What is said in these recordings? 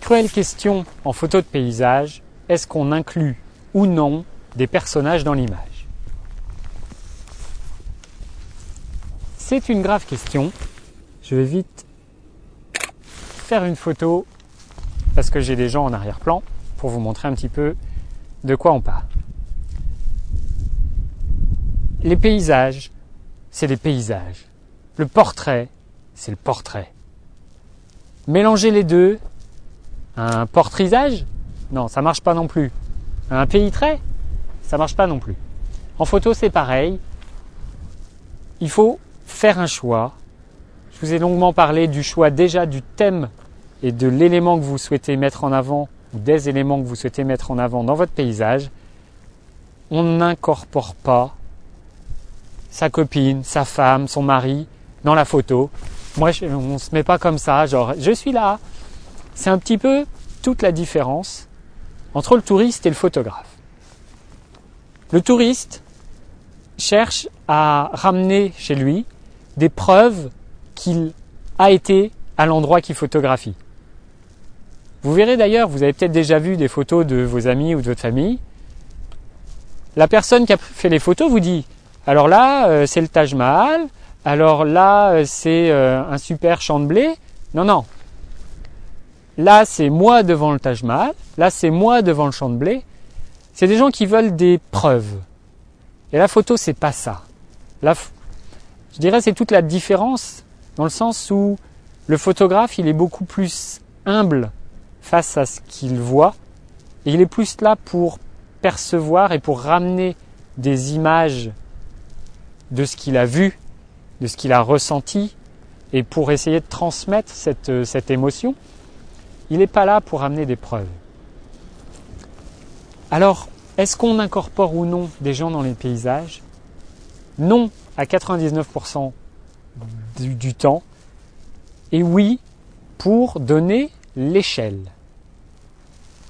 Cruelle question en photo de paysage, est-ce qu'on inclut ou non des personnages dans l'image? C'est une grave question. Je vais vite faire une photo parce que j'ai des gens en arrière-plan pour vous montrer un petit peu de quoi on parle. Les paysages, c'est des paysages. Le portrait, c'est le portrait. Mélanger les deux, un portraisage, non, ça marche pas non plus. Un pays-trait, ça marche pas non plus. En photo, c'est pareil. Il faut faire un choix. Je vous ai longuement parlé du choix déjà du thème et de l'élément que vous souhaitez mettre en avant ou des éléments que vous souhaitez mettre en avant dans votre paysage. On n'incorpore pas sa copine, sa femme, son mari dans la photo. Moi, on se met pas comme ça, genre je suis là. C'est un petit peu toute la différence entre le touriste et le photographe. Le touriste cherche à ramener chez lui des preuves qu'il a été à l'endroit qu'il photographie. Vous verrez d'ailleurs, vous avez peut-être déjà vu des photos de vos amis ou de votre famille. La personne qui a fait les photos vous dit « Alors là, c'est le Taj Mahal, alors là, c'est un super champ de blé. » Non, non. Là, c'est moi devant le Taj Mahal, là, c'est moi devant le champ de blé. C'est des gens qui veulent des preuves. Et la photo, c'est pas ça. Je dirais c'est toute la différence dans le sens où le photographe, il est beaucoup plus humble face à ce qu'il voit et il est plus là pour percevoir et pour ramener des images de ce qu'il a vu, de ce qu'il a ressenti et pour essayer de transmettre cette émotion. Il n'est pas là pour ramener des preuves. Alors, est-ce qu'on incorpore ou non des gens dans les paysages? Non à 99% du temps. Et oui, pour donner l'échelle.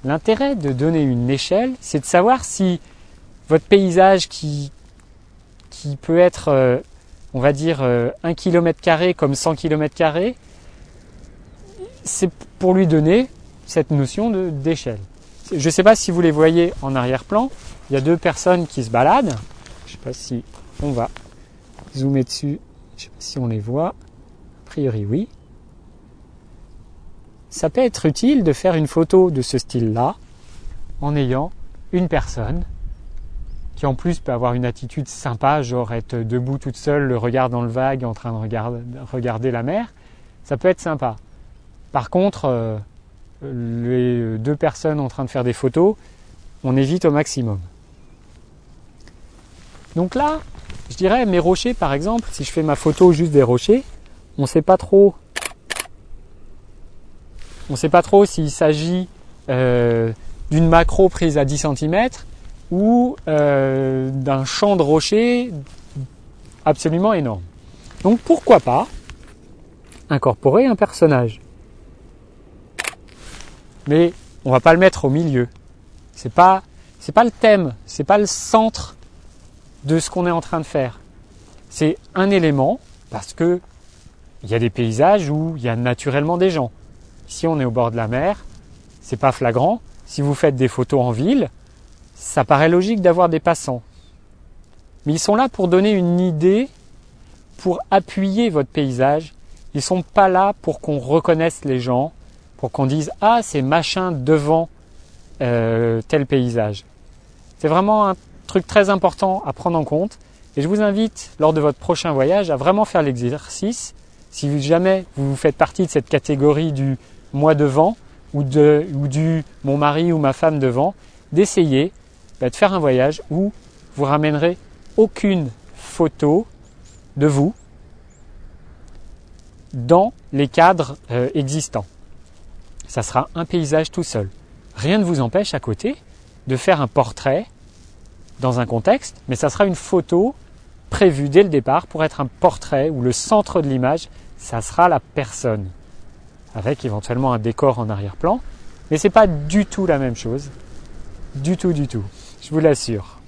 L'intérêt de donner une échelle, c'est de savoir si votre paysage qui peut être, on va dire, 1 km² comme 100 km², c'est pour lui donner cette notion d'échelle. Je ne sais pas si vous les voyez en arrière-plan, il y a deux personnes qui se baladent. Je ne sais pas si on va zoomer dessus, je ne sais pas si on les voit. A priori, oui. Ça peut être utile de faire une photo de ce style-là en ayant une personne qui en plus peut avoir une attitude sympa, genre être debout toute seule, le regard dans le vague, en train de regarder la mer. Ça peut être sympa. Par contre, les deux personnes en train de faire des photos, on évite au maximum. Donc là, je dirais mes rochers par exemple, si je fais ma photo juste des rochers, on ne sait pas trop s'il s'agit d'une macro prise à 10 cm ou d'un champ de rochers absolument énorme. Donc pourquoi pas incorporer un personnage? Mais on va pas le mettre au milieu. C'est pas le thème, c'est pas le centre de ce qu'on est en train de faire. C'est un élément parce que il y a des paysages où il y a naturellement des gens. Ici, on est au bord de la mer, c'est pas flagrant. Si vous faites des photos en ville, ça paraît logique d'avoir des passants. Mais ils sont là pour donner une idée, pour appuyer votre paysage. Ils sont pas là pour qu'on reconnaisse les gens, pour qu'on dise « Ah, c'est machin devant tel paysage ». C'est vraiment un truc très important à prendre en compte. Et je vous invite, lors de votre prochain voyage, à vraiment faire l'exercice. Si jamais vous faites partie de cette catégorie du « moi devant » ou du « mon mari ou ma femme devant », d'essayer de faire un voyage où vous ramènerez aucune photo de vous dans les cadres existants. Ça sera un paysage tout seul. Rien ne vous empêche à côté de faire un portrait dans un contexte, mais ça sera une photo prévue dès le départ pour être un portrait où le centre de l'image, ça sera la personne, avec éventuellement un décor en arrière-plan. Mais ce n'est pas du tout la même chose. Du tout, du tout. Je vous l'assure.